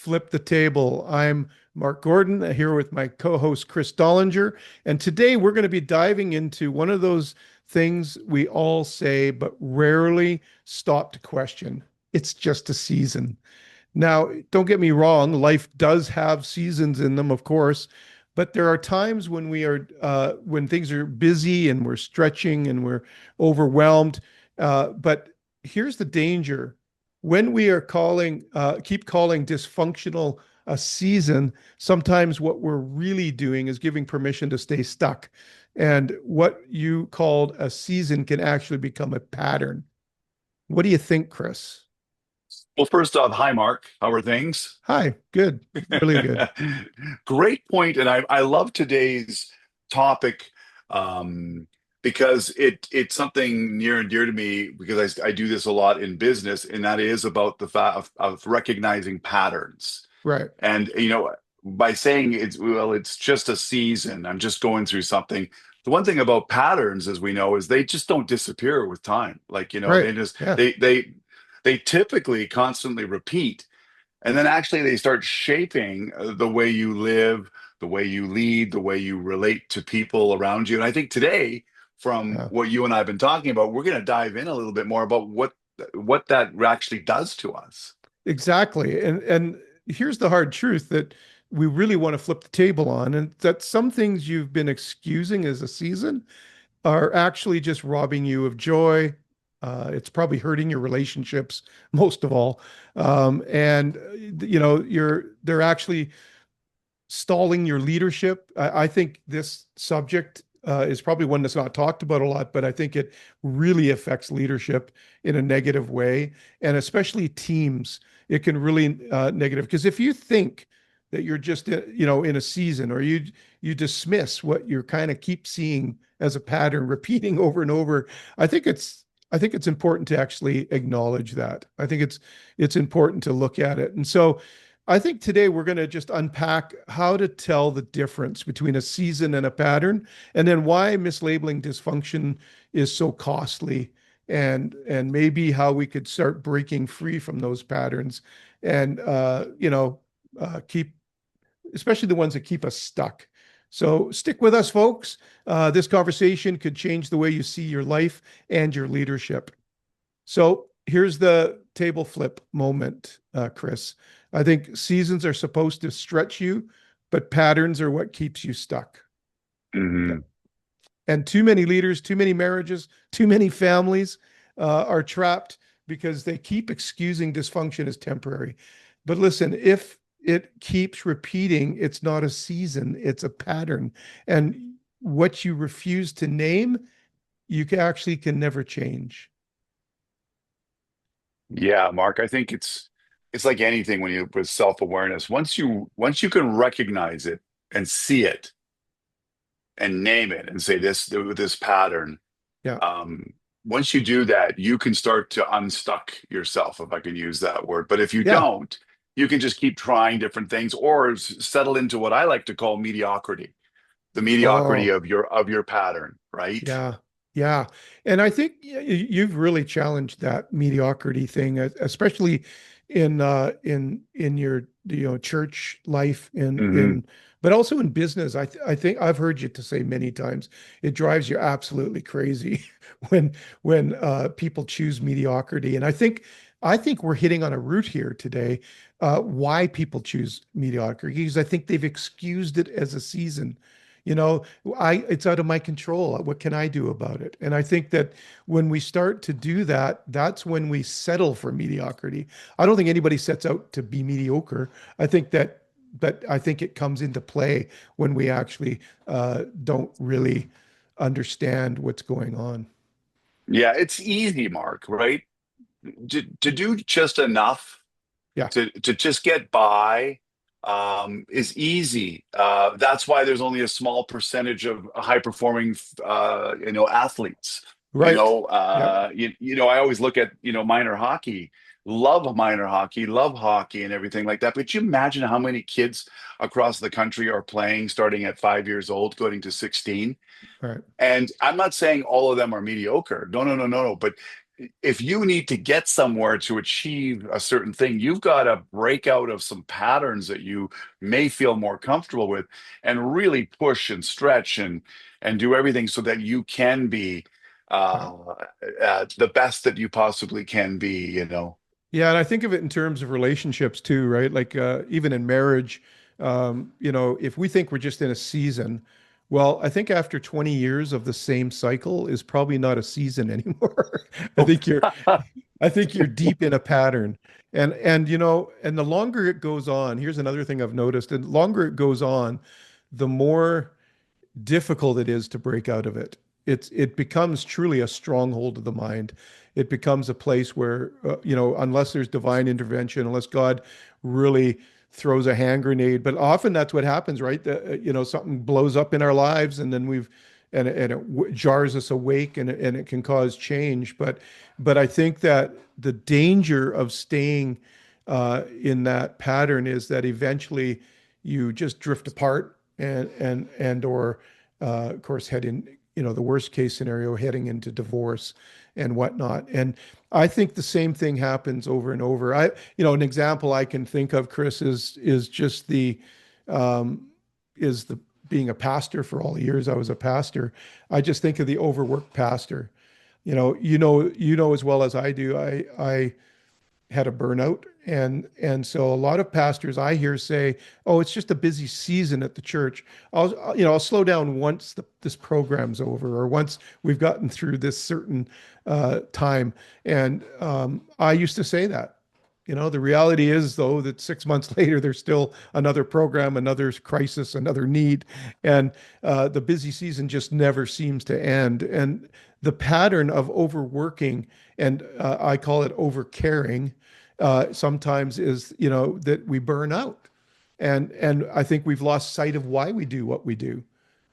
Flip the Table. I'm Mark Gordon here with my co-host Chris Dollinger, and today we're going to be diving into one of those things we all say but rarely stop to question. It's just a season. Now, don't get me wrong, life does have seasons in them, of course, but there are times when when things are busy and we're stretching and we're overwhelmed. But here's the danger. When we are keep calling dysfunctional a season, sometimes what we're really doing is giving permission to stay stuck. And what you called a season can actually become a pattern. What do you think, Chris? Well, first off, hi, Mark. How are things? Hi, good, really good. Great point, and I love today's topic um, because it's something near and dear to me because I do this a lot in business, and that is about the fact of recognizing patterns. Right, And by saying it's just a season. I'm just going through something. The one thing about patterns, as we know, is they just don't disappear with time. Like, right. they just Yeah. they typically constantly repeat, and then actually they start shaping the way you live, the way you lead, the way you relate to people around you. And I think today, from Yeah. what you and I have been talking about, we're going to dive in a little bit more about what that actually does to us. Exactly. And here's the hard truth that we really want to flip the table on, and that some things you've been excusing as a season are actually just robbing you of joy. It's probably hurting your relationships most of all. And they're actually stalling your leadership. I think this subject is probably one that's not talked about a lot, but I think it really affects leadership in a negative way, and especially teams. It can really negative because if you think that you're just in a season, or you dismiss what you kind of keep seeing as a pattern repeating over and over, I think it's important to actually acknowledge that. I think it's important to look at it. And so I think today we're going to just unpack how to tell the difference between a season and a pattern, and then why mislabeling dysfunction is so costly, and maybe how we could start breaking free from those patterns, and keep, especially the ones that keep us stuck. So stick with us, folks. This conversation could change the way you see your life and your leadership. So here's the table flip moment, Chris. I think seasons are supposed to stretch you, but patterns are what keeps you stuck. Hmm. And too many leaders, too many marriages, too many families are trapped because they keep excusing dysfunction as temporary. But listen, if it keeps repeating, it's not a season, it's a pattern. And what you refuse to name, actually can never change. Yeah, Mark, I think it's like anything when you with self-awareness. Once you can recognize it and see it and name it and say this pattern, Yeah. um, once you do that, you can start to unstuck yourself, if I can use that word. But if you Yeah. don't, you can just keep trying different things or settle into what I like to call mediocrity, the mediocrity Oh, of your pattern, right? yeah, yeah. And I think you've really challenged that mediocrity thing, especially in your church life, Hmm. but also in business. I think I've heard you to say many times it drives you absolutely crazy when people choose mediocrity. And I think we're hitting on a root here today, why people choose mediocrity, because I think they've excused it as a season. It's out of my control. What can I do about it? And I think that when we start to do that, that's when we settle for mediocrity. I don't think anybody sets out to be mediocre. I think that, but I think it comes into play when we actually don't really understand what's going on. Yeah, it's easy, Mark, right? To do just enough Yeah. to just get by is easy. That's why there's only a small percentage of high performing athletes. Right. Yep. I always look at minor hockey. Love minor hockey, love hockey and everything like that. But you imagine how many kids across the country are playing starting at 5 years old, going to 16. All right. And I'm not saying all of them are mediocre. No, no, no, no, no. But if you need to get somewhere to achieve a certain thing, you've got to break out of some patterns that you may feel more comfortable with and really push and stretch and do everything so that you can be Yeah. uh, the best that you possibly can be, you know. Yeah, and I think of it in terms of relationships too, right? Like even in marriage, if we think we're just in a season, well, I think after 20 years of the same cycle is probably not a season anymore. I think you're I think you're deep in a pattern. And the longer it goes on, here's another thing I've noticed, the longer it goes on, the more difficult it is to break out of it. It becomes truly a stronghold of the mind. It becomes a place where unless there's divine intervention, unless God really throws a hand grenade, but often that's what happens, right? Something blows up in our lives, and then it jars us awake, and it can cause change. But I think that the danger of staying in that pattern is that eventually you just drift apart or of course head in, the worst case scenario, heading into divorce and whatnot. And I think the same thing happens over and over. An example I can think of, Chris, is just um, the being a pastor. For all the years I was a pastor, I just think of the overworked pastor. You know as well as I do. I had a burnout, and so a lot of pastors I hear say, "Oh, it's just a busy season at the church. I'll slow down once this program's over, or once we've gotten through this certain time." And I used to say that. The reality is, though, that 6 months later, there's still another program, another crisis, another need, and the busy season just never seems to end. And the pattern of overworking, and I call it overcaring, sometimes is, that we burn out. And I think we've lost sight of why we do what we do.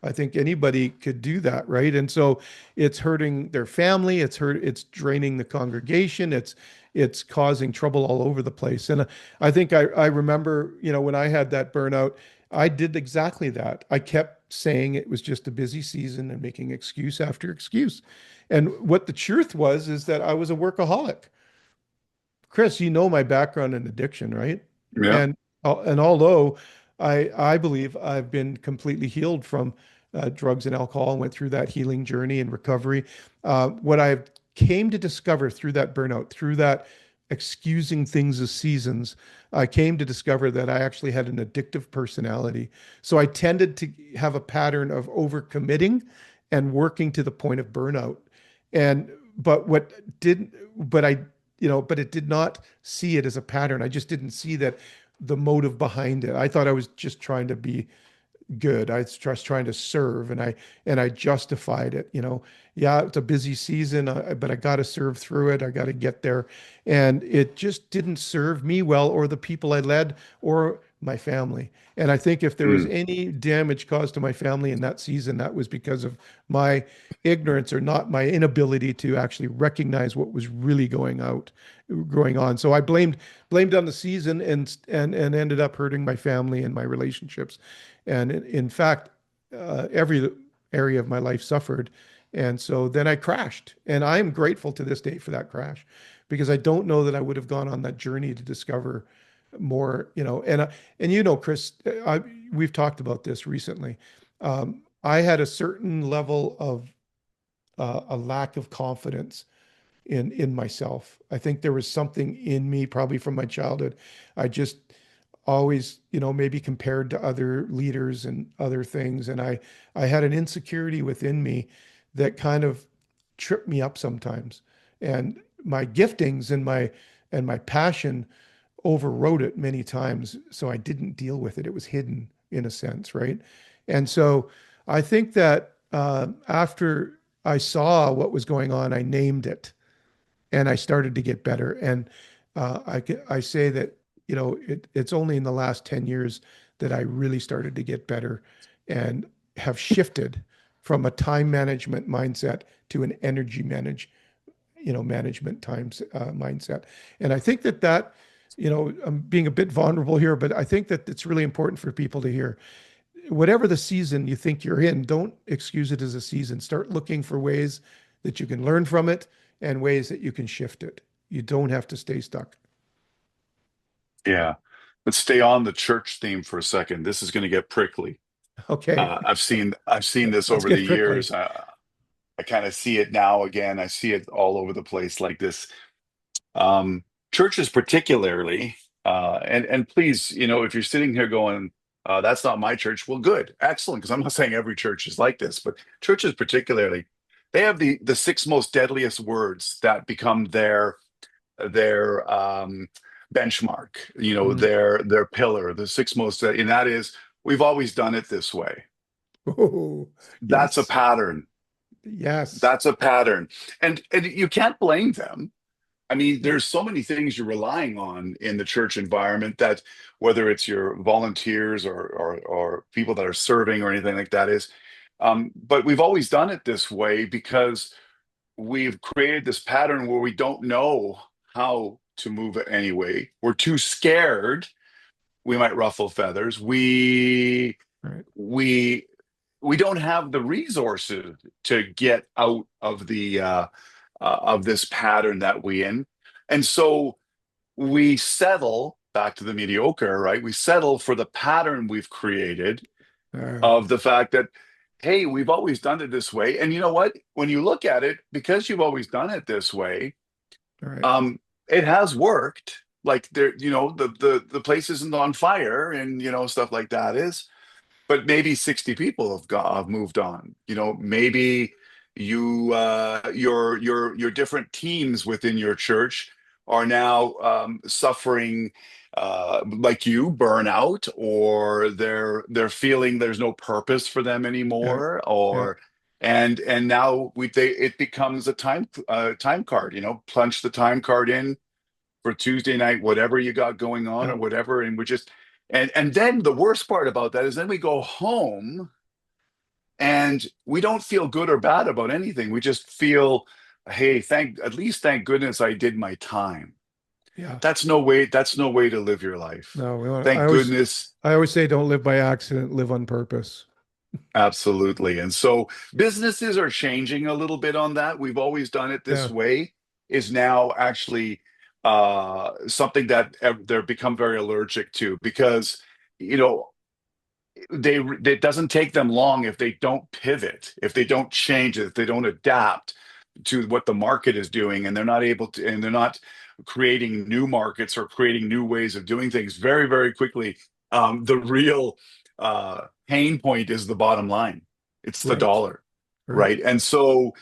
I think anybody could do that, right? And so it's hurting their family, it's draining the congregation, it's causing trouble all over the place. And I think I remember, when I had that burnout, I did exactly that. I kept saying it was just a busy season and making excuse after excuse. And what the truth was is that I was a workaholic. Chris, you know my background in addiction, right? Yeah. And although I believe I've been completely healed from drugs and alcohol and went through that healing journey and recovery, what I came to discover through that burnout, through that excusing things as seasons, I came to discover that I actually had an addictive personality. So I tended to have a pattern of overcommitting and working to the point of burnout. And but what didn't but I but it did not see it as a pattern. I just didn't see that the motive behind it. I thought I was just trying to be good. I was just trying to serve, and I justified it. Yeah, it's a busy season, but I got to serve through it. I got to get there, and it just didn't serve me well, or the people I led, or my family. And I think if there was Mm, any damage caused to my family in that season, that was because of my ignorance, or not my inability to actually recognize what was really going on. So I blamed on the season, and ended up hurting my family and my relationships. And in fact, every area of my life suffered. And so then I crashed. And I am grateful to this day for that crash, because I don't know that I would have gone on that journey to discover more, Chris, we've talked about this recently. I had a certain level of a lack of confidence in myself. I think there was something in me, probably from my childhood. I just always, maybe compared to other leaders and other things, and I had an insecurity within me that kind of tripped me up sometimes. And my giftings and my passion overrode it many times, so I didn't deal with it. It was hidden in a sense, right? And so I think that after I saw what was going on, I named it, and I started to get better. And I say that, it's only in the last 10 years that I really started to get better and have shifted from a time management mindset to an energy management times mindset. And I think that, I'm being a bit vulnerable here, but I think that it's really important for people to hear. Whatever the season you think you're in, don't excuse it as a season. Start looking for ways that you can learn from it and ways that you can shift it. You don't have to stay stuck. Yeah. Let's stay on the church theme for a second. This is going to get prickly. Okay, I've seen this let's over the get prickly. years. I kind of see it now again. I see it all over the place like this. Um, Churches particularly, and please, if you're sitting here going, "That's not my church," well, good, excellent, because I'm not saying every church is like this, but churches particularly, they have the six most deadliest words that become their benchmark, Mm. their pillar, the six most, and that is, we've always done it this way. Oh, That's a yes, pattern. yes, That's a pattern, and you can't blame them. I mean, no, there's so many things you're relying on in the church environment, that whether it's your volunteers or people that are serving or anything like that is, but we've always done it this way because we've created this pattern where we don't know how to move it anyway. We're too scared. We might ruffle feathers. right, We we don't have the resources to get out of this pattern that we in, and so we settle back to the mediocre, right? We settle for the pattern we've created uh, of the fact that, hey, we've always done it this way. And you know what? When you look at it, because you've always done it this way, right, um, it has worked. Like, there, the place isn't on fire, and stuff like that is, but maybe 60 people have moved on. Maybe your different teams within your church are now suffering, like you, burnout, or they're feeling there's no purpose for them yeah, anymore, yeah, and now it becomes a time card. Punch the time card in for Tuesday night, whatever you got going on yeah, or whatever, and we just, and then the worst part about that is, then we go home and we don't feel good or bad about anything. We just feel, hey, thank goodness I did my time. yeah. That's no way to live your life. No, we want. Thank goodness. I always say, don't live by accident, live on purpose. Absolutely. And so businesses are changing a little bit on that. We've always done it this Yeah, way is now actually something that they're become very allergic to, because you know it doesn't take them long if they don't pivot, if they don't change it, if they don't adapt to what the market is doing, and they're not able to, and they're not creating new markets or creating new ways of doing things very, very quickly. The real pain point is the bottom line. It's the right, dollar, right, right? And so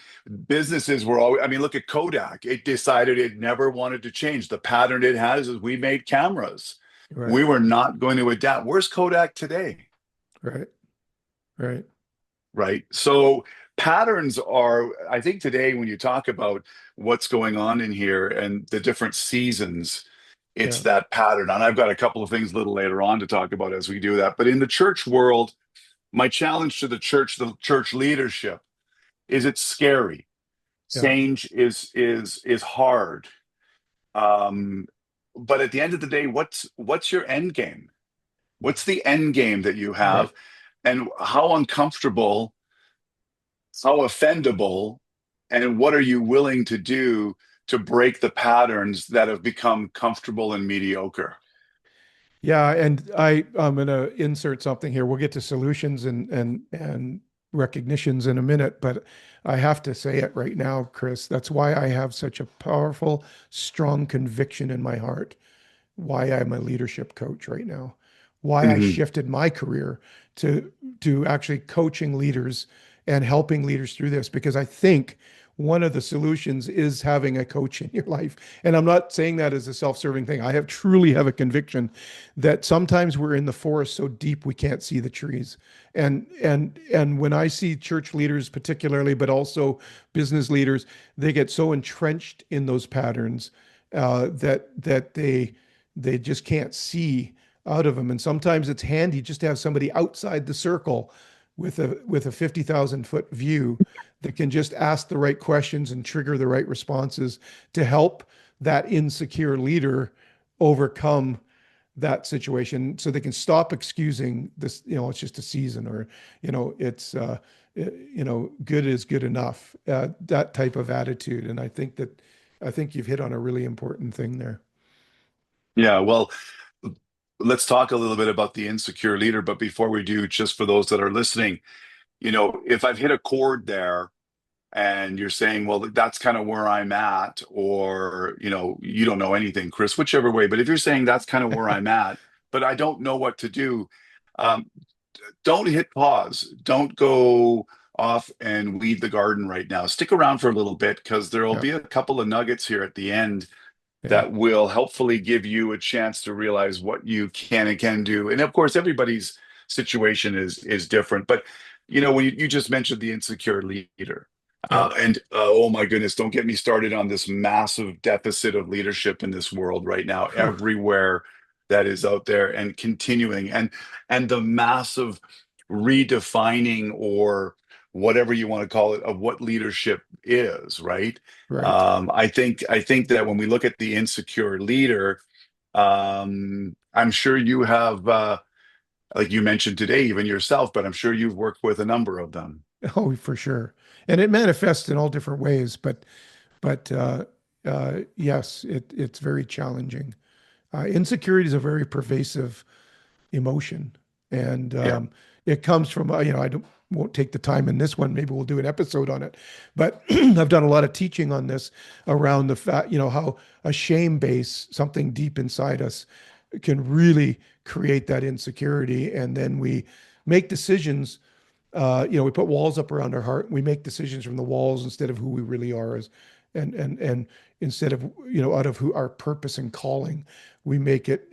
businesses were always, I mean, look at Kodak. It decided it never wanted to change. The pattern it has is, we made cameras. right, We were not going to adapt. Where's Kodak today? right, right. Right. So patterns are, I think today, when you talk about what's going on in here and the different seasons, it's Yeah, that pattern. And I've got a couple of things a little later on to talk about as we do that. But in the church world, my challenge to the church leadership, is it's scary. yeah, Change is hard. Um, but at the end of the day, what's your end game? What's the end game that you right. have, and how uncomfortable, how offendable, and what are you willing to do to break the patterns that have become comfortable and mediocre? Yeah, and I'm gonna insert something here. We'll get to solutions and recognitions in a minute, but I have to say it right now, Chris. That's why I have such a powerful, strong conviction in my heart, why I'm a leadership coach right now, why I Hmm. shifted my career to actually coaching leaders and helping leaders through this, because I think one of the solutions is having a coach in your life. And I'm not saying that as a self-serving thing. I have truly have a conviction that sometimes we're in the forest so deep we can't see the trees. And when I see church leaders particularly, but also business leaders, they get so entrenched in those patterns that they just can't see out of them. And sometimes it's handy just to have somebody outside the circle with a 50,000 foot view that can just ask the right questions and trigger the right responses to help that insecure leader overcome that situation so they can stop excusing this, it's just a season, or, it's, good is good enough, that type of attitude. And I think you've hit on a really important thing there. Yeah, well, let's talk a little bit about the insecure leader. But before we do, just for those that are listening, if I've hit a chord there and you're saying, well, that's kind of where I'm at, or, you don't know anything, Chris, whichever way. But if you're saying that's kind of where I'm at, but I don't know what to do, um, don't hit pause. Don't go off and weed the garden right now. Stick around for a little bit because there will Yeah. be a couple of nuggets here at the end Yeah. that will helpfully give you a chance to realize what you can and can do. And of course, everybody's situation is different. But when you just mentioned the insecure leader, Yeah. and oh my goodness, don't get me started on this massive deficit of leadership in this world right now, Whew. everywhere that is out there and continuing, and the massive redefining or whatever you want to call it of what leadership is, right? Right. I think that when we look at the insecure leader, I'm sure you have, like you mentioned today, even yourself, but I'm sure you've worked with a number of them. Oh, for sure. And it manifests in all different ways, but yes, it's very challenging. Insecurity is a very pervasive emotion, and Yeah, it comes from, I won't take the time in this one. Maybe we'll do an episode on it, but I've done a lot of teaching on this around the fact, how a shame base, something deep inside us, can really create that insecurity, and then we make decisions. We put walls up around our heart. We make decisions from the walls instead of who we really are as, and instead of, out of who our purpose and calling, we make it,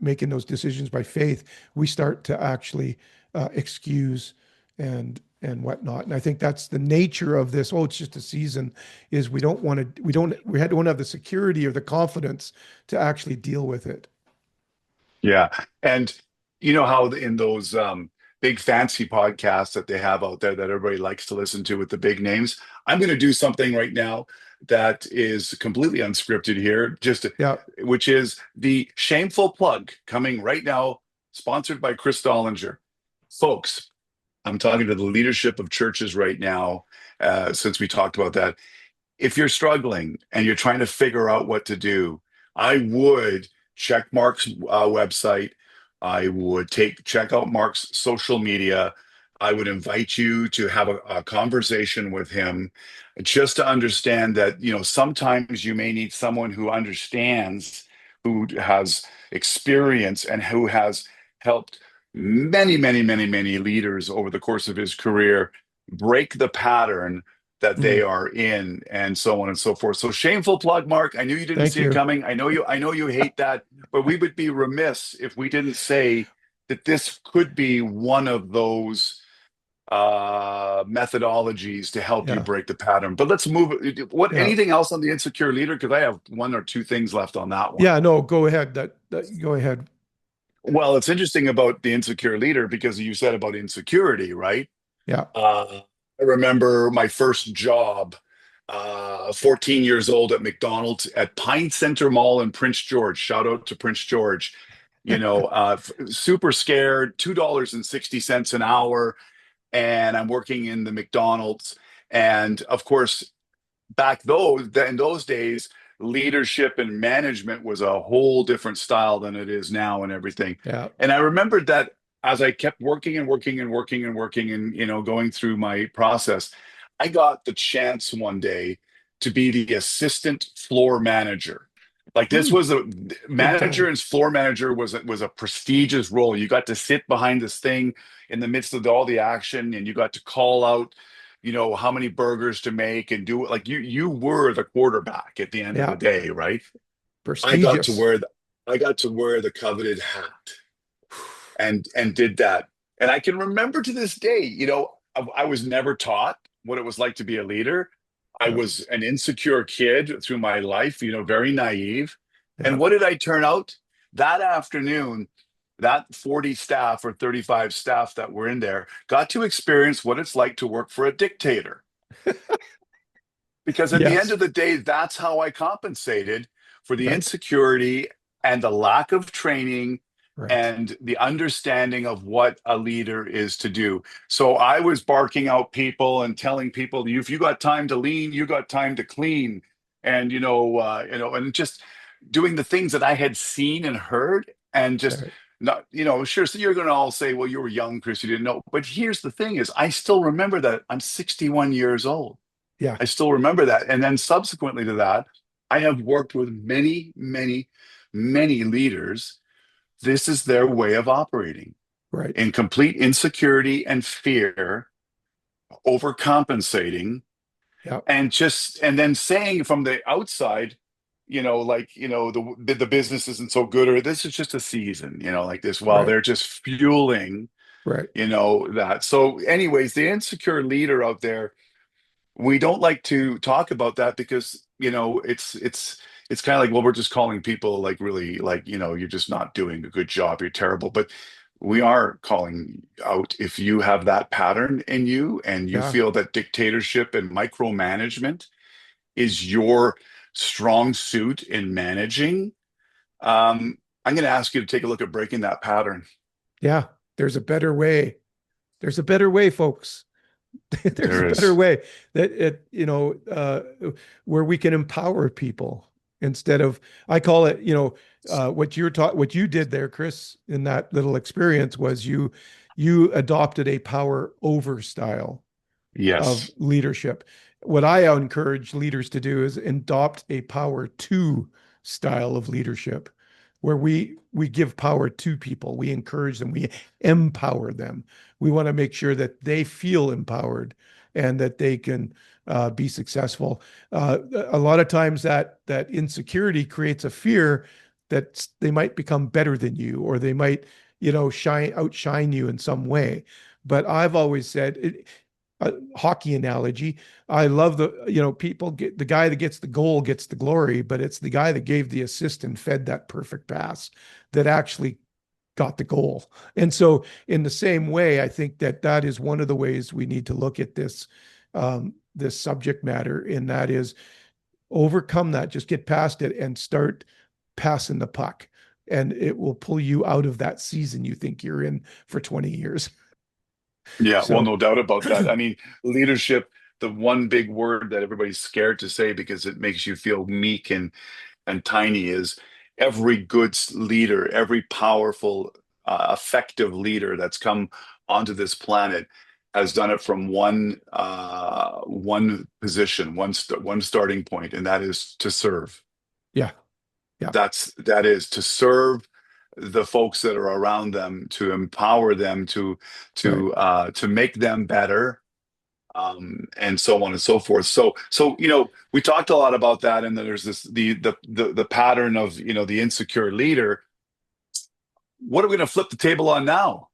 making those decisions by faith. We start to actually excuse and whatnot. And I think that's the nature of this. Oh, it's just a season. Is we don't want to. We don't have the security or the confidence to actually deal with it. yeah. And you know how in those big fancy podcasts that they have out there that everybody likes to listen to with the big names, I'm going to do something right now that is completely unscripted here, just Yeah. which is the shameful plug coming right now, sponsored by Chris Dollinger. Folks, I'm talking to the leadership of churches right now, since we talked about that. If you're struggling and you're trying to figure out what to do, I would check Mark's website. I would check out Mark's social media. I would invite you to have a conversation with him just to understand that, sometimes you may need someone who understands, who has experience, and who has helped many, many, many, many leaders over the course of his career break the pattern that they Mm. are in, and so on and so forth. So shameful plug, Mark. I knew you didn't Thank see it you. coming. I know you hate that, but we would be remiss if we didn't say that this could be one of those methodologies to help you Yeah. break the pattern. But let's move. What Yeah. anything else on the insecure leader? Because I have one or two things left on that one. Yeah. No, go ahead. That go ahead. Well, it's interesting about the insecure leader because you said about insecurity, right? Yeah. I remember my first job, 14 years old at McDonald's at Pine Center Mall in Prince George. Shout out to Prince George. Super scared, $2.60 an hour. And I'm working in the McDonald's. And of course, in those days, leadership and management was a whole different style than it is now and everything. Yeah. And I remembered that as I kept working and working and working and working and going through my process, I got the chance one day to be the assistant floor manager. Like this Mm, was a big manager time. and floor manager was a prestigious role. You got to sit behind this thing in the midst of all the action, and you got to call out how many burgers to make and do it. Like you were the quarterback at the end of the Yeah. day, right? I got to Prestigious. wear the I got to wear the coveted hat and did that. And I can remember to this day, I was never taught what it was like to be a leader. I Yeah. was an insecure kid through my life, very naive. Yeah. And what did I turn out? That afternoon, that 40 staff or 35 staff that were in there got to experience what it's like to work for a dictator. Because at the end Yes. of the day, that's how I compensated for the Right. insecurity and the lack of training Right. and the understanding of what a leader is to do. So I was barking out people and telling people, if you got time to lean, you got time to clean, and and just doing the things that I had seen and heard, and just Right. not, sure. So you're going to all say, well, you were young, Chris, you didn't know. But here's the thing: is I still remember that. I'm 61 years old. Yeah. I still remember that. And then subsequently to that, I have worked with many, many, many leaders. This is their way of operating Right. in complete insecurity and fear, overcompensating, Yeah. and then saying from the outside, the business isn't so good, or this is just a season, like this, while Right. they're just fueling, Right. that. So, anyways, the insecure leader out there, we don't like to talk about that because it's kind of like, well, we're just calling people like, really, like, you're just not doing a good job, you're terrible. But we are calling out, if you have that pattern in you and you Yeah. feel that dictatorship and micromanagement is your strong suit in managing, I'm going to ask you to take a look at breaking that pattern. Yeah. There's a better way. There's a better way, folks. There's a There better is. way that where we can empower people instead of, I call it, what you did there, Chris, in that little experience was you adopted a power over style of Yes. leadership. What I encourage leaders to do is adopt a power to style of leadership where we give power to people, we encourage them, we empower them. We want to make sure that they feel empowered and that they can be successful. A lot of times that insecurity creates a fear that they might become better than you, or they might, outshine you in some way. But I've always said, a hockey analogy. I love people get the guy that gets the goal gets the glory, but it's the guy that gave the assist and fed that perfect pass that actually got the goal. And so, in the same way, I think that is one of the ways we need to look at this subject matter, and that is overcome that, just get past it and start passing the puck. And it will pull you out of that season you think you're in for 20 years. Yeah, well, So, no doubt about that. I mean, leadership, the one big word that everybody's scared to say because it makes you feel meek and tiny, is every good leader, every powerful, effective leader that's come onto this planet has done it from one position, one starting point, and that is to serve. yeah, yeah, That is to serve the folks that are around them, to empower them, to right. to make them better, and so on and so forth. So we talked a lot about that, and then there's this the pattern of the insecure leader. What are we going to flip the table on now?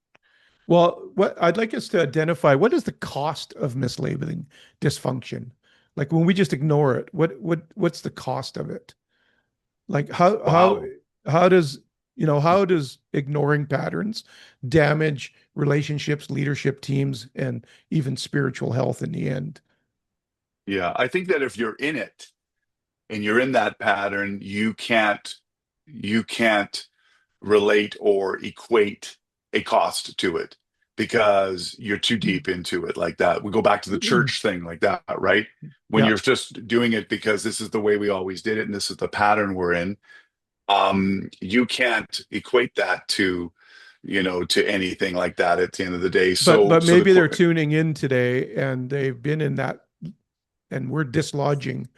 Well, what I'd like us to identify, what is the cost of mislabeling dysfunction? Like when we just ignore it, what's the cost of it? Like Wow. how does ignoring patterns damage relationships, leadership teams, and even spiritual health in the end? Yeah, I think that if you're in it and you're in that pattern, you can't relate or equate a cost to it because you're too deep into it like that. We go back to the church thing like that, right? When Yeah. you're just doing it because this is the way we always did it and this is the pattern we're in, you can't equate that to anything like that at the end of the day. But So, but so the maybe they're tuning in today and they've been in that, and we're dislodging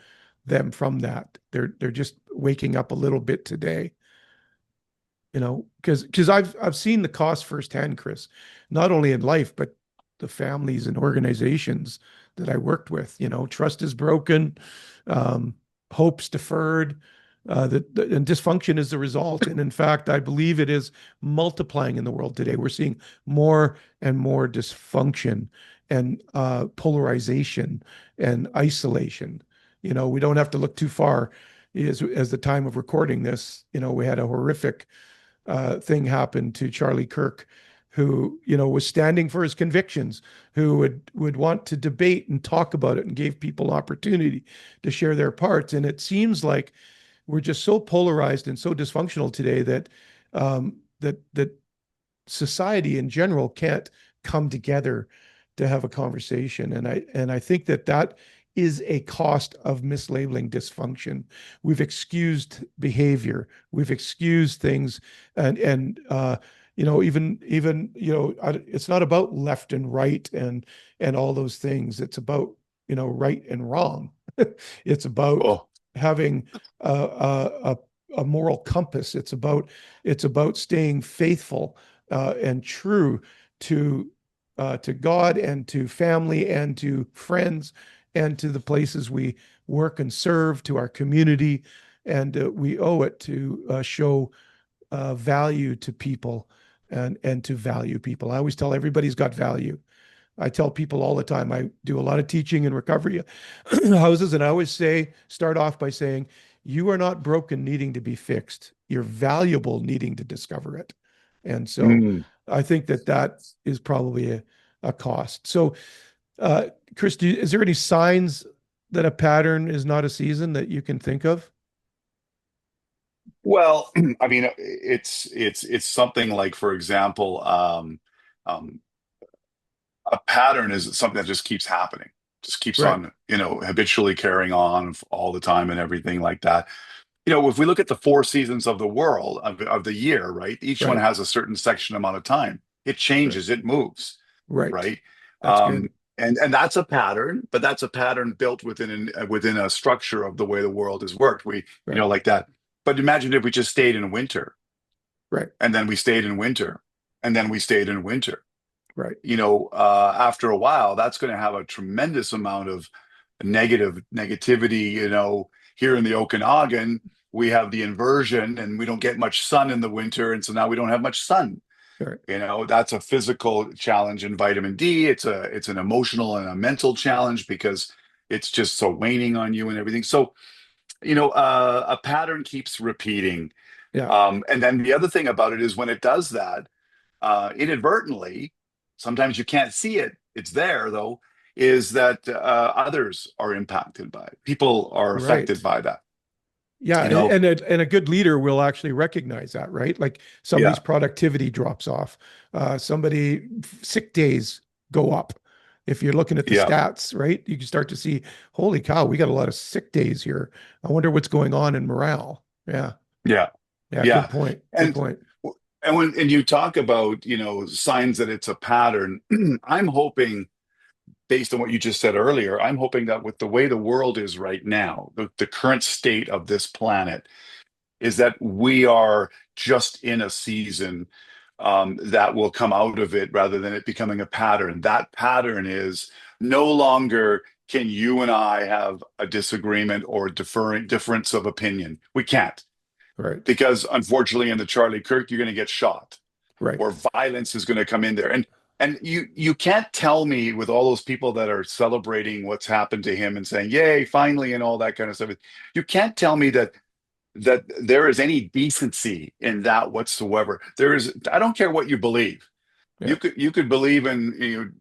them from that. They're just waking up a little bit today, because I've seen the cost firsthand, Chris, not only in life but the families and organizations that I worked with. Trust is broken, um, hopes deferred, and dysfunction is the result. And in fact, I believe it is multiplying in the world today. We're seeing more and more dysfunction and polarization and isolation. We don't have to look too far. As the time of recording this, we had a horrific thing happened to Charlie Kirk, who was standing for his convictions, who would want to debate and talk about it, and gave people opportunity to share their parts. And it seems like we're just so polarized and so dysfunctional today that that society in general can't come together to have a conversation. And I think that that is a cost of mislabeling dysfunction. We've excused behavior, we've excused things, and even it's not about left and right and all those things. It's about right and wrong. It's about Oh, having a moral compass. It's about staying faithful and true to to God and to family and to friends and to the places we work and serve, to our community, and we owe it to show value to people and to value people. I always tell everybody's got value. I tell people all the time, I do a lot of teaching in recovery houses, and I always start off by saying, you are not broken needing to be fixed. You're valuable needing to discover it. And so mm. I think that that is probably a cost. So, uh, Chris, is there any signs that a pattern is not a season that you can think of? Well, I mean, it's something like, for example, um, a pattern is something that just keeps happening, just keeps Right, on, habitually carrying on all the time and everything like that. If we look at the four seasons of the world of the year, right? Each one right, has a certain section amount of time. It right, changes, it moves, right. right? That's good. And that's a pattern, but that's a pattern built within a structure of the way the world has worked. Right, Like that. But imagine if we just stayed in winter, right, and then we stayed in winter, and then we stayed in winter. right, After a while, that's going to have a tremendous amount of negativity. Here in the Okanagan, we have the inversion, and we don't get much sun in the winter, and so now we don't have much sun. right. That's a physical challenge in vitamin D. It's an emotional and a mental challenge because it's just so waning on you and everything. So, a pattern keeps repeating. Yeah, And then the other thing about it is when it does that, inadvertently, sometimes you can't see it. It's there though, is that others are impacted by it. People are affected right. by that. Yeah, You know, and a good leader will actually recognize that, right? Like somebody's yeah, productivity drops off, somebody sick days go up. If you're looking at the yeah, stats, right, you can start to see, holy cow, we got a lot of sick days here. I wonder what's going on in morale. Yeah, yeah, yeah, good yeah. point. Good And point. and you talk about signs that it's a pattern. I'm hoping, based on what you just said earlier, I'm hoping that with the way the world is right now, the current state of this planet, is that we are just in a season that will come out of it rather than it becoming a pattern. That pattern is no longer can you and I have a disagreement or difference of opinion. We can't, Right, because unfortunately in the Charlie Kirk, you're going to get shot right. or violence is going to come in there. And you can't tell me with all those people that are celebrating what's happened to him and saying, yay, finally, and all that kind of stuff. You can't tell me that there is any decency in that whatsoever. I don't care what you believe. Yeah, You could believe in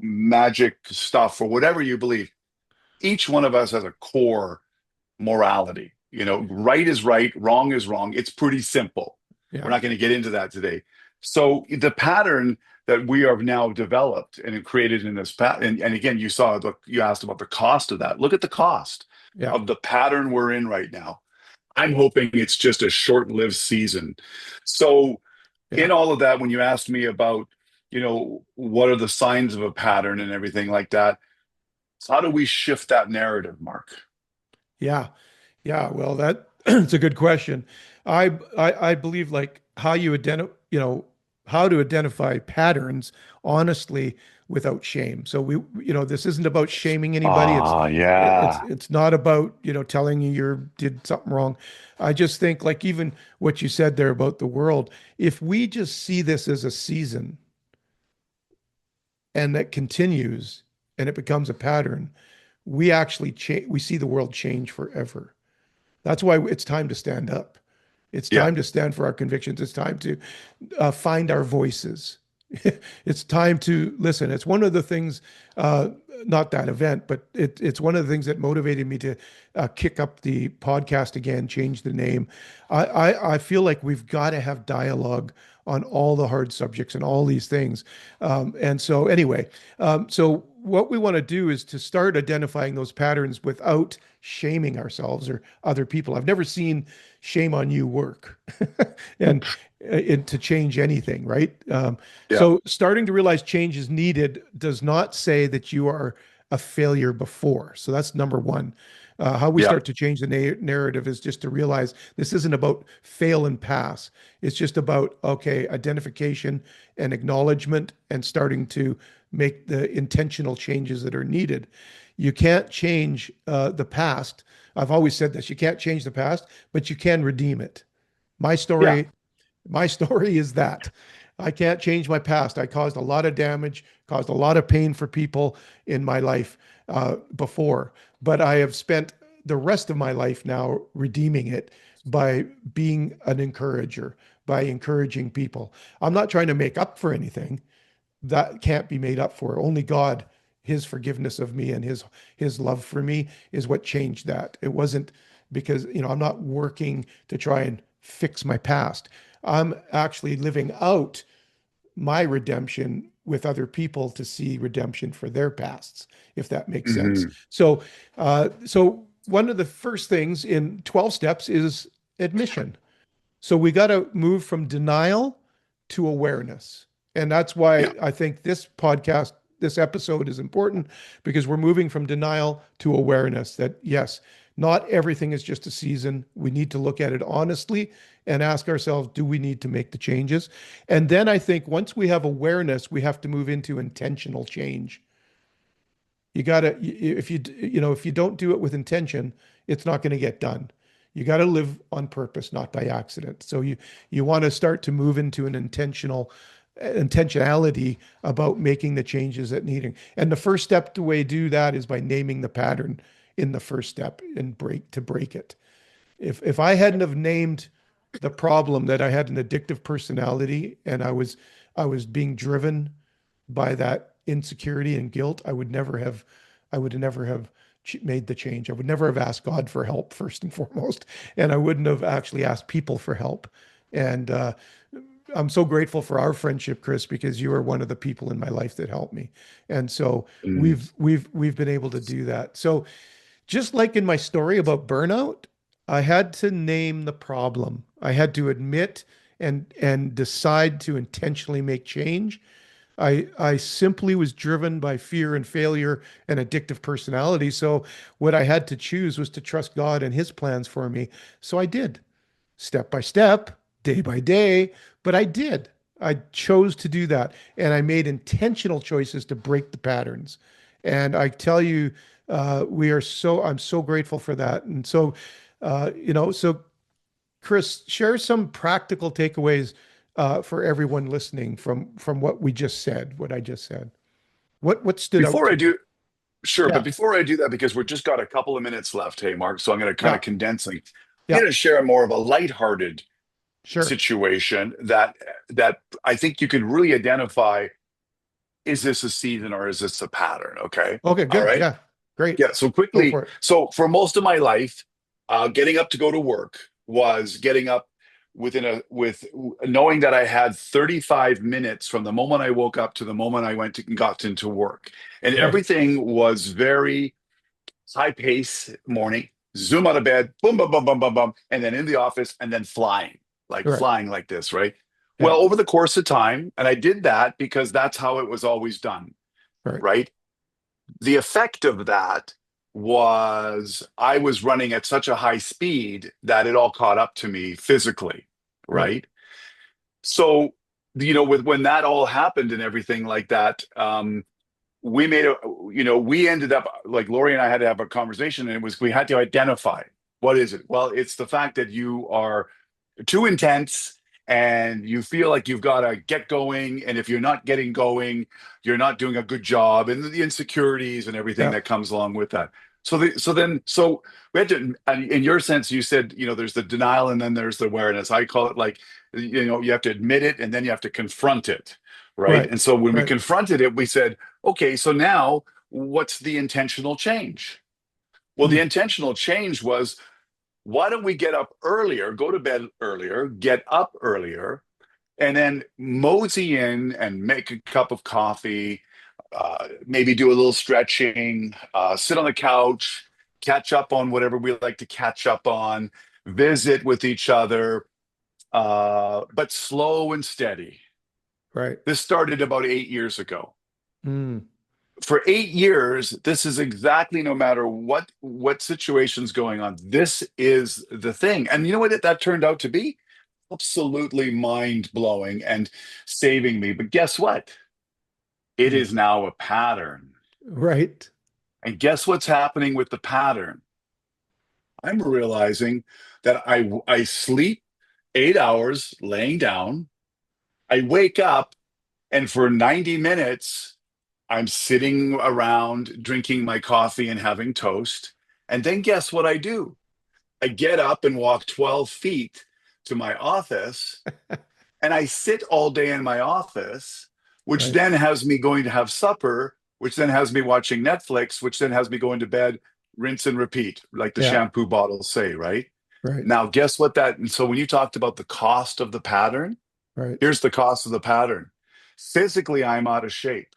magic stuff or whatever you believe. Each one of us has a core morality. Right is right, wrong is wrong. It's pretty simple. We're yeah, not going to get into that today. So the pattern that we have now developed and created in this and again, you asked about the cost of that. Look at the cost yeah, of the pattern we're in right now. I'm hoping it's just a short-lived season. So yeah. in all of that, when you asked me about, what are the signs of a pattern and everything like that, how do we shift that narrative, Mark? Yeah. Yeah. Well, that it's a good question. I believe like how to identify patterns honestly without shame. So this isn't about shaming anybody. It's Ah, it's yeah. it's not about, telling you did something wrong. I just think like even what you said there about the world, if we just see this as a season and that continues and it becomes a pattern, we see the world change forever. That's why it's time to stand up. It's Yeah. time to stand for our convictions. It's time to find our voices. It's time to listen. It's one of the things, uh, not that event, but it's one of the things that motivated me to kick up the podcast again, change the name. I feel like we've got to have dialogue on all the hard subjects and all these things. And so, anyway, so what we want to do is to start identifying those patterns without shaming ourselves or other people. I've never seen shame on you work and to change anything, right? Yeah, So starting to realize change is needed does not say that you are a failure before. So that's number one. How we yeah, start to change the narrative is just to realize this isn't about fail and pass. It's just about, okay, identification and acknowledgement and starting to make the intentional changes that are needed. You can't change the past. I've always said this. You can't change the past, but you can redeem it. My yeah. story, my story is that I can't change my past. I caused a lot of damage, caused a lot of pain for people in my life before, but I have spent the rest of my life now redeeming it by being an encourager, by encouraging people. I'm not trying to make up for anything that can't be made up for. Only God, his forgiveness of me and his love for me is what changed that. It wasn't because, I'm not working to try and fix my past. I'm actually living out my redemption with other people to see redemption for their pasts, if that makes sense. Hmm. So one of the first things in 12 steps is admission. So we got to move from denial to awareness. And that's Yeah. why I think this podcast, this episode is important because we're moving from denial to awareness that, yes, not everything is just a season. We need to look at it honestly and ask ourselves, do we need to make the changes? And then I think once we have awareness, we have to move into intentional change. You got to, if if you don't do it with intention, it's not going to get done. You got to live on purpose, not by accident. So you want to start to move into an intentionality about making the changes that needing. And the first step to way do that is by naming the pattern in the first step and break it. If I hadn't have named the problem that I had an addictive personality and I was being driven by that insecurity and guilt, I would never have made the change. I would never have asked God for help first and foremost, and I wouldn't have actually asked people for help. And I'm so grateful for our friendship, Chris, because you are one of the people in my life that helped me. And so Mm. we've been able to do that. So just like in my story about burnout, I had to name the problem. I had to admit and decide to intentionally make change. I simply was driven by fear and failure and addictive personality. So what I had to choose was to trust God and his plans for me. So I did, step by step, day by day, but I did. I chose to do that. And I made intentional choices to break the patterns. And I tell you, I'm so grateful for that. And so, so Chris, share some practical takeaways for everyone listening from what we just said, what I just said. What stood out Before to I you? do, sure, but Yeah, before I do that, because we're just got a couple of minutes left, hey, Mark, so I'm going to kind yeah, of condense things. I'm yeah, going to share more of a lighthearted sure. situation that I think you can really identify, is this a season or is this a pattern? Okay. Okay, All good. right. Yeah, great. Yeah. So Go quickly, for it. so for most of my life, getting up to go to work was getting up with knowing that I had 35 minutes from the moment I woke up to the moment I went to got into work. And Right, everything was very high pace morning, zoom out of bed, boom, boom, boom, boom, boom, boom, and then in the office and then right, flying like this, right? yeah, Well, over the course of time, and I did that because that's how it was always done, right, right? The effect of that was I was running at such a high speed that it all caught up to me physically, right, right? So, with when that all happened and everything like that, we made a, we ended up like Lori and I had to have a conversation, and it was we had to identify what is it. Well, it's the fact that you are too intense and you feel like you've got to get going, and if you're not getting going, you're not doing a good job, and the insecurities and everything yeah, that comes along with that. So we had to, and in your sense, you said, there's the denial and then there's the awareness. I call it like, you have to admit it and then you have to confront it, right? Right. And so when we Right. confronted it, we said, okay, so now what's the intentional change? Well, the Mm, intentional change was, why don't we get up earlier, go to bed earlier, get up earlier, and then mosey in and make a cup of coffee, maybe do a little stretching, sit on the couch, catch up on whatever we like to catch up on, visit with each other, but slow and steady. right. This started about 8 years ago. Mm, For 8 years, this is exactly, no matter what situation's going on, this is the thing. And you know what that turned out to be? Absolutely mind blowing and saving me. But guess what? It mm, is now a pattern. right. And guess what's happening with the pattern? I'm realizing that I sleep 8 hours laying down. I wake up, and for 90 minutes, I'm sitting around drinking my coffee and having toast. And then guess what I do? I get up and walk 12 feet to my office, and I sit all day in my office, which Right. then has me going to have supper, which then has me watching Netflix, which then has me going to bed, rinse and repeat, like the Yeah. shampoo bottles say, right? Right. Now, guess what that, and so when you talked about the cost of the pattern, Right. here's the cost of the pattern. Physically, I'm out of shape.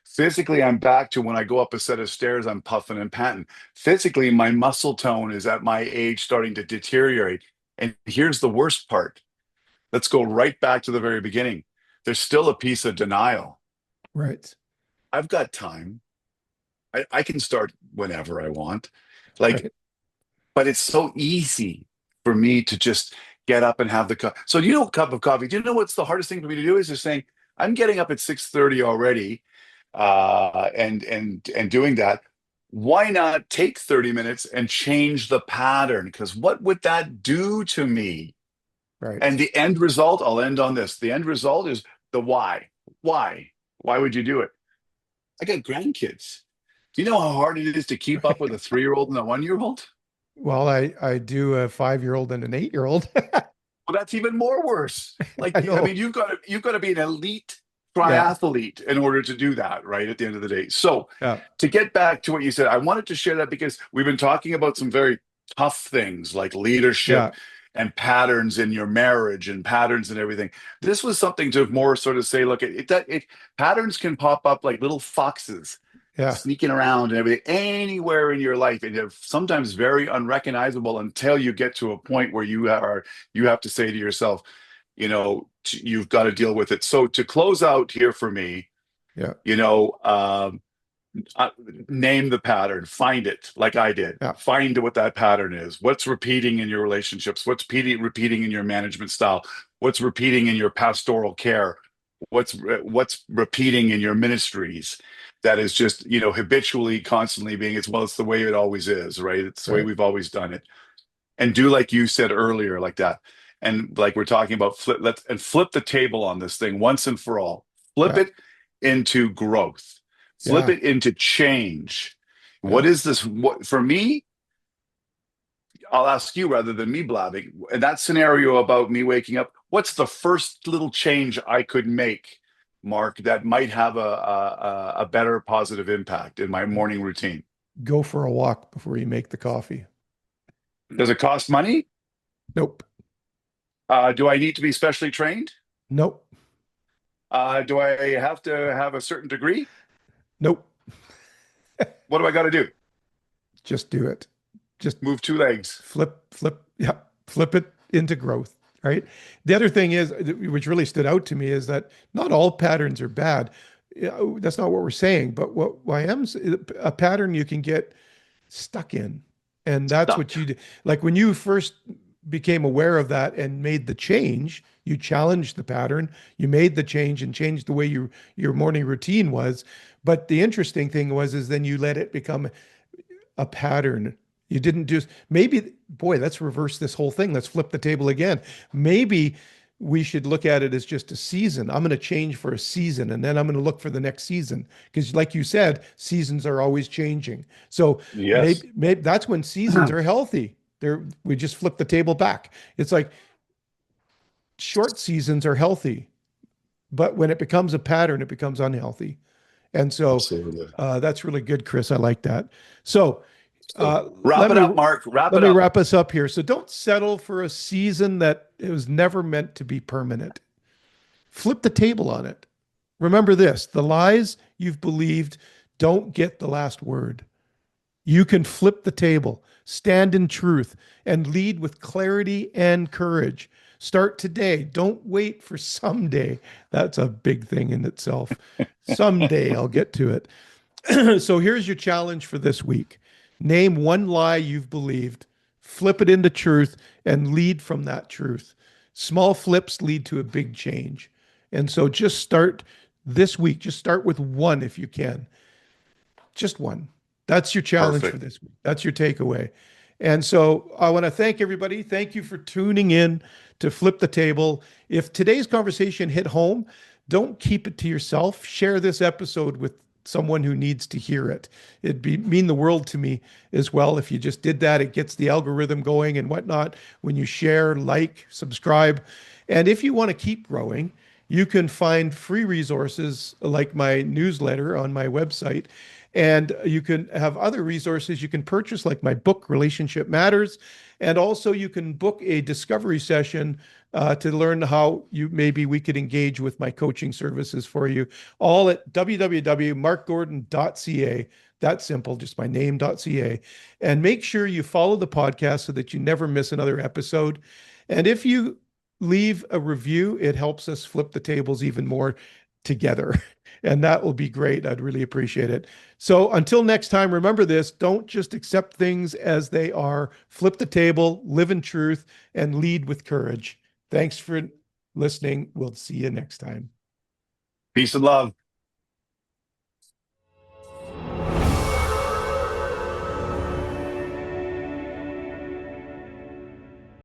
Physically, I'm back to when I go up a set of stairs, I'm puffing and panting. Physically, my muscle tone is at my age starting to deteriorate. And here's the worst part. Let's go right back to the very beginning. There's still a piece of denial. Right. I've got time. I can start whenever I want. Like, Right. but it's so easy for me to just get up and have the cup. So, cup of coffee. Do you know what's the hardest thing for me to do is just saying, I'm getting up at 6:30 already, and doing that. Why not take 30 minutes and change the pattern? Because what would that do to me? And Right. the end result, I'll end on this. The end result is the why. Why? Why would you do it? I got grandkids. Do you know how hard it is to keep up with a 3-year-old and a 1-year-old? Well, I do a 5-year-old and an 8-year-old. Well, that's even more worse. I Like, I mean, know. you've got to be an elite Yeah. triathlete in order to do that, right? At the end of the day. So, Yeah. to get back to what you said, I wanted to share that because we've been talking about some very tough things like leadership Yeah. and patterns in your marriage and patterns and everything. This was something to more sort of say, look, it patterns can pop up like little foxes Yeah. sneaking around and everything anywhere in your life, and they're sometimes very unrecognizable until you get to a point where you have to say to yourself, you've got to deal with it. So to close out here for me, Yeah. you know um, uh, name the pattern, find it like I did, Yeah. find what that pattern is, what's repeating in your relationships, what's repeating in your management style, what's repeating in your pastoral care, what's repeating in your ministries, that is just habitually constantly being, it's the way it always is, right? It's the way Right. we've always done it. And do like you said earlier, like that. And like we're talking about, flip the table on this thing once and for all. Flip Yeah. it into growth. Flip Yeah. it into change. What Yeah. is this? What for me? I'll ask you rather than me blabbing. In that scenario about me waking up, what's the first little change I could make, Mark, that might have a better positive impact in my morning routine? Go for a walk before you make the coffee. Does it cost money? Nope. Do I need to be specially trained? Nope. Do I have to have a certain degree? Nope. What do I got to do? Just do it. Just Move two legs. yeah, flip it into growth, right? The other thing is, which really stood out to me, is that not all patterns are bad. Yeah, that's not what we're saying, but what I am, a pattern you can get stuck in. And that's what you Stuck. do. Like when you first became aware of that and made the change, you challenged the pattern, you made the change and changed the way your morning routine was. But the interesting thing was, is then you let it become a pattern. You didn't just, maybe, boy, let's reverse this whole thing. Let's flip the table again. Maybe we should look at it as just a season. I'm going to change for a season and then I'm going to look for the next season. Because, like you said, seasons are always changing. So Yes. maybe that's when seasons are healthy. We just flip the table back. It's like short seasons are healthy. But when it becomes a pattern, it becomes unhealthy. And so Absolutely. that's really good, Chris. I like that. So So uh, wrap let it me up, Mark. Wrap let it me up. wrap us up here. So don't settle for a season that it was never meant to be permanent. Flip the table on it. Remember this: the lies you've believed don't get the last word. You can flip the table, stand in truth, and lead with clarity and courage. Start today. Don't wait for someday. That's a big thing in itself. Someday I'll get to it. So here's your challenge for this week. Name one lie you've believed, flip it into truth, and lead from that truth. Small flips lead to a big change. And so just start this week. Just start with one if you can. Just one. That's your challenge for Perfect. this week. That's your takeaway. And so I want to thank everybody. Thank you for tuning in to Flip the Table. If today's conversation hit home, don't keep it to yourself. Share this episode with someone who needs to hear it. Mean the world to me as well. If you just did that, it gets the algorithm going and whatnot. When you share, like, subscribe. And if you want to keep growing, you can find free resources like my newsletter on my website. And you can have other resources you can purchase, like my book, Relationship Matters. And also, you can book a discovery session to learn how maybe we could engage with my coaching services for you, all at www.markgordon.ca. That's simple, just my name.ca. And make sure you follow the podcast so that you never miss another episode. And if you leave a review, it helps us flip the tables even more together. And that will be great. I'd really appreciate it. So until next time, remember this: don't just accept things as they are. Flip the table, live in truth, and lead with courage. Thanks for listening. We'll see you next time. Peace and love.